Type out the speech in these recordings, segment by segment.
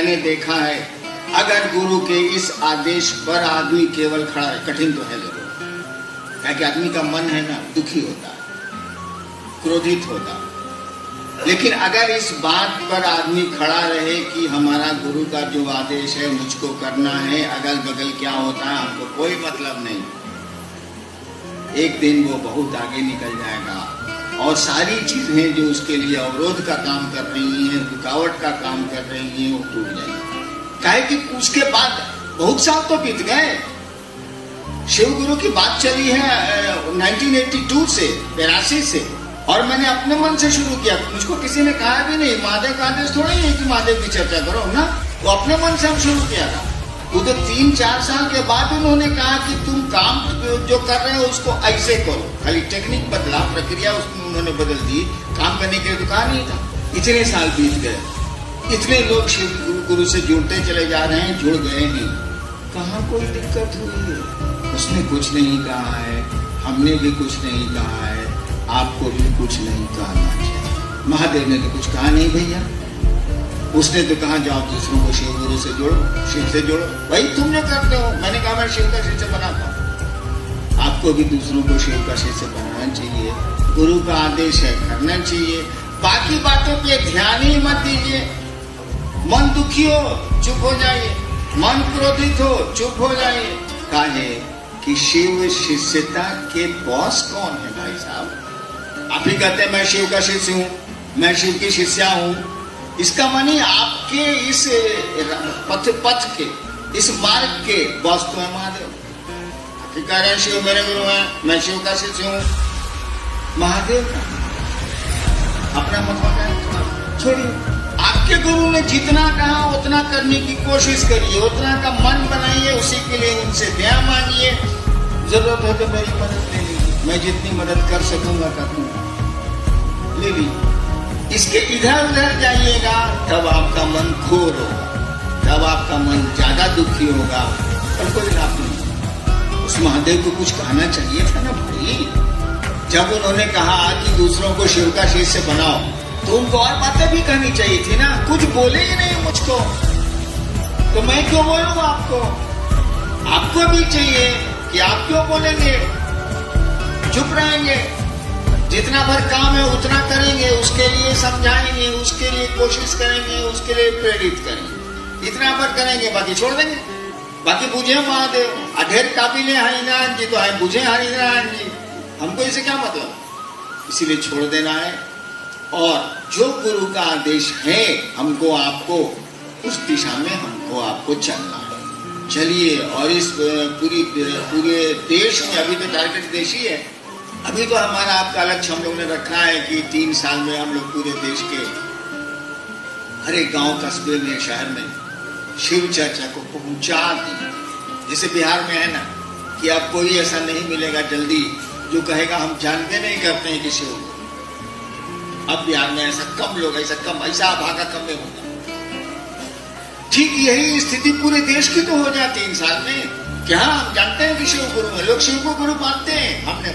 मैंने देखा है, अगर गुरु के इस आदेश पर आदमी केवल खड़ा है, कठिन तो है जरूर, क्या कि आदमी का मन है ना दुखी होता है, क्रोधित होता है, लेकिन अगर इस बात पर आदमी खड़ा रहे कि हमारा गुरु का जो आदेश है मुझको करना है, अगल बगल क्या होता है हमको कोई मतलब नहीं, एक दिन वो बहुत आगे निकल जाएगा और सारी चीजें जो उसके लिए अवरोध का काम कर रही हैं, रुकावट का काम कर रही हैं, वो टूट जाएगी। काहे कि उसके बाद बहुत साल तो बीत गए, शिव गुरु की बात चली है 1982 से 82 से, और मैंने अपने मन से शुरू किया, मुझको किसी ने कहा भी नहीं, महादेव का आदेश थोड़ा ही है कि महादेव की चर्चा करो ना, वो अपने मन से हम शुरू किया था। वो तो 3-4 साल के बाद उन्होंने कहा कि तुम काम जो कर रहे हो उसको ऐसे करो, खाली टेक्निक बदला, प्रक्रिया उसमें उन्होंने बदल दी, काम करने के लिए तो कहा नहीं था। इतने साल बीत गए, इतने लोग शिव गुरु से जुड़ते चले जा रहे हैं, जुड़ गए नहीं, कहाँ कोई दिक्कत हुई है? उसने कुछ नहीं कहा है, हमने भी कुछ नहीं कहा है, आपको भी कुछ नहीं कहना चाहिए। महादेव ने तो कुछ कहा नहीं भैया, उसने तो कहा जाओ दूसरों को शिव गुरु से जोड़ो, शिव से जोड़ो, वही तुम जो करते हो। मैंने कहा मैं शिव का शिष्य बनाता हूँ, आपको भी दूसरों को शिव का शिष्य बनाना चाहिए, गुरु का आदेश है करना चाहिए, बाकी बातों पे ध्यान ही मत दीजिए। मन दुखी हो चुप हो जाइए, मन क्रोधित हो चुप हो जाइए। कहे कि शिव शिष्यता के बॉस कौन है भाई साहब? आप ही कहते हैं मैं शिव का शिष्य हूँ, मैं शिव की शिष्या हूँ, इसका मानी आपके इस पथ के इस मार्ग के बॉस तो है महादेव। आप ही कह रहे हैं शिव मेरे गुरु हैं, मैं शिव का शिष्य हूँ, महादेव का अपना मतलब है छोड़िए। आपके गुरु ने जितना कहा उतना करने की कोशिश करिए, उतना का मन बनाइए, उसी के लिए उनसे दया मांगिए, जरूरत हो तो मेरी मदद ले लीजिए, मैं जितनी मदद कर सकूंगा करूंगा, ले लीजिए। इसके इधर उधर जाइएगा तब आपका मन खोर होगा, तब आपका मन ज्यादा दुखी होगा और कोई लाभ नहीं। उस महादेव को कुछ कहना चाहिए था ना भाई, जब उन्होंने कहा कि दूसरों को शिव का शिष्य बनाओ तो उनको और बातें भी कहनी चाहिए थी ना, कुछ बोले ही नहीं मुझको, तो मैं क्यों बोलूंगा आपको? आपको भी चाहिए कि आप क्यों बोलेंगे, चुप रहेंगे, जितना भर काम है उतना करेंगे, उसके लिए समझाएंगे, उसके लिए कोशिश करेंगे, उसके लिए प्रेरित करेंगे, इतना भर करेंगे, बाकी छोड़ देंगे। बाकी बुझे महादेव, अढेर काबिल हरिनारायण जी तो है, बुझे हरिनारायण जी, हमको इसे क्या मतलब? इसीलिए छोड़ देना है, और जो गुरु का आदेश है हमको आपको उस दिशा में हमको आपको चलना है। चलिए, और इस पूरे देश में अभी तो टारगेट देश ही है, अभी तो हमारा आपका लक्ष्य हम लोगों ने रखा है कि 3 साल में हम लोग पूरे देश के हर एक गांव कस्बे में शहर में शिव चर्चा को पहुंचा दें। जैसे बिहार में है ना कि अब कोई ऐसा नहीं मिलेगा जल्दी जो कहेगा हम जानते नहीं करते हैं कि शिव, अब बिहार में ऐसा कम लोग, ऐसा भागा कम में होगा। ठीक यही स्थिति पूरे देश की तो हो जाती 3 साल में। क्या हम जानते हैं कि शिव गुरु है, लोग शिव को गुरु मानते हैं, हमने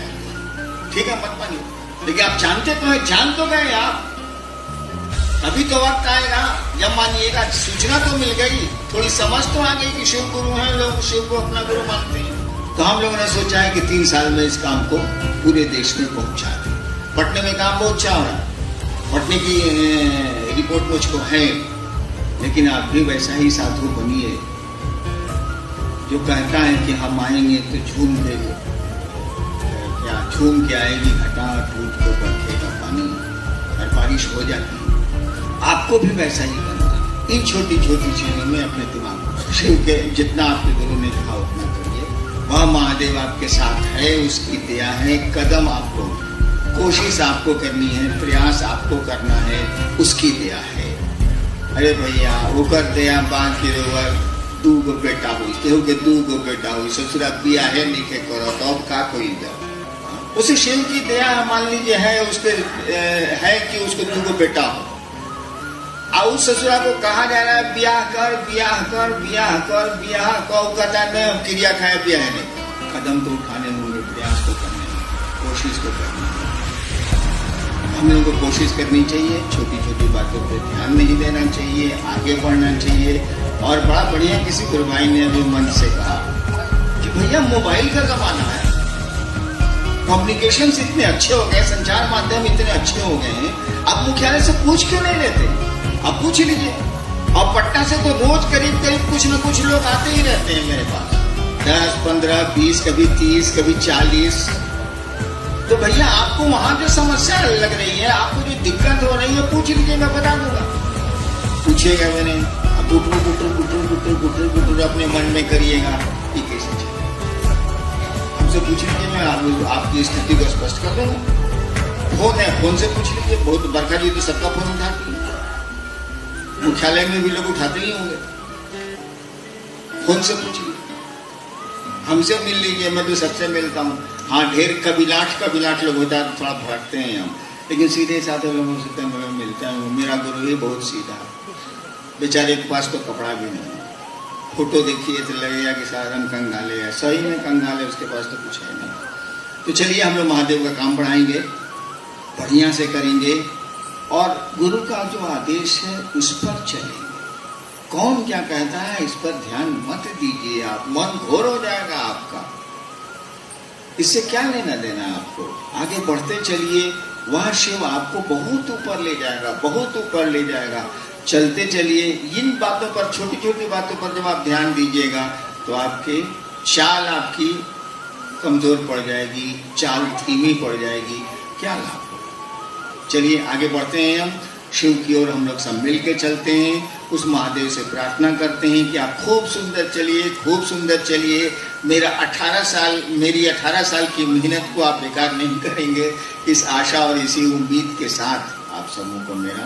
ठीक है मत मानिए, लेकिन आप जानते तो है, जान तो गए आप, अभी तो वक्त आएगा जब मानिएगा, सूचना तो मिल गई, थोड़ी समझ तो आ गई कि शिव गुरु हैं, लोग शिव को अपना गुरु मानते हैं। तो हम लोगों ने सोचा है कि 3 साल में इस काम को पूरे देश में पहुंचा दें। पटने में काम बहुत अच्छा हो रहा है, पटने की रिपोर्ट मुझको है, लेकिन आप भी वैसा ही साधु बनिए जो कहता है कि हम आएंगे तो झूम देंगे, क्या झूम के आएगी घटा, टूट को बरखेगा पानी, और बारिश हो जाती है। आपको भी वैसा ही बनना, इन छोटी छोटी चीजों में अपने दिमाग को शिव के जितना आपके गुरु ने कहा उतना करिए, वह महादेव आपके साथ है, उसकी दया है, कदम आपको, कोशिश आपको करनी है, प्रयास आपको करना है, उसकी दया है। अरे भैया ओकर दया बाकी रोवर 2 गो बेटा हुई, केहू के 2 गो बेटा हुई, ससुरा बिया है नहीं के करो तो अब का कोई जाओ, उसे शिव की दया मान लीजिए है, उसके है कि उसको 2 गो बेटा हो, और उस ससुरा को कहा जा रहा है ब्याह कर ब्याह कर ब्याह कर ब्याह कर, कहता है मैं क्रिया खाए ब्याह नहीं। कदम तो उठाने होंगे, प्रयास तो करने, कोशिश तो करनी है। हम लोगों को कोशिश करनी चाहिए, छोटी छोटी बातों पर ध्यान नहीं देना चाहिए, आगे बढ़ना चाहिए। और बड़ा बढ़िया किसी गुरु भाई ने अभी मन से कहा कि भैया मोबाइल का जमाना है, कम्युनिकेशन इतने अच्छे हो गए, संचार माध्यम इतने अच्छे हो गए हैं, आप मुख्यालय से पूछ क्यों नहीं लेते? आप पूछ लीजिए। और पटना से तो रोज करीब करीब कुछ न कुछ लोग आते ही रहते हैं मेरे पास, 10, 15, 20, कभी 30, कभी 40। तो भैया आपको वहां जो समस्या लग रही है, आपको जो दिक्कत हो रही है, पूछ लीजिए, मैं बता दूंगा। पूछिएगा मैंने, अब गुटर अपने मन में करिएगा, ये कैसे चले? हमसे पूछ लीजिए, मैं आपकी स्थिति को स्पष्ट कर दूंगा। फोन है, फोन से पूछ लीजिए। बहुत बरखा जी तो सबका फोन उठाती है, मुख्यालय में भी लोग उठाते ही होंगे। फोन से पूछ लीजिए, हमसे मिल लीजिए, मैं तो सबसे मिलता हूँ। हाँ, ढेर कबिलाट लोग होता है तो थोड़ा भटकते हैं हम, लेकिन सीधे साधे लोगों से मैं मिलता हूँ। मेरा गुरु ही बहुत सीधा, बेचारे के पास तो कपड़ा भी नहीं, फोटो देखिए तो लगेगा कि साधारण कंगाले है, सही में कंगाले, उसके पास तो कुछ है नहीं। तो चलिए हम लोग महादेव का काम बढ़ाएंगे, बढ़िया से करेंगे और गुरु का जो आदेश है उस पर चलेंगे। कौन क्या कहता है इस पर ध्यान मत दीजिए, आप मन घोर हो जाएगा आपका, इससे क्या लेना देना आपको। आगे बढ़ते चलिए, वह शिव आपको बहुत ऊपर ले जाएगा, बहुत ऊपर ले जाएगा। चलते चलिए, इन बातों पर, छोटी छोटी बातों पर जब आप ध्यान दीजिएगा तो आपके चाल आपकी कमजोर पड़ जाएगी, चाल धीमी पड़ जाएगी, क्या लाभ होगा। चलिए आगे बढ़ते हैं, हम शिव की ओर हम लोग सब मिल के चलते हैं, उस महादेव से प्रार्थना करते हैं कि आप खूब सुंदर चलिए, खूब सुंदर चलिए। मेरी 18 साल की मेहनत को आप बेकार नहीं करेंगे। इस आशा और इसी उम्मीद के साथ आप सबों को मेरा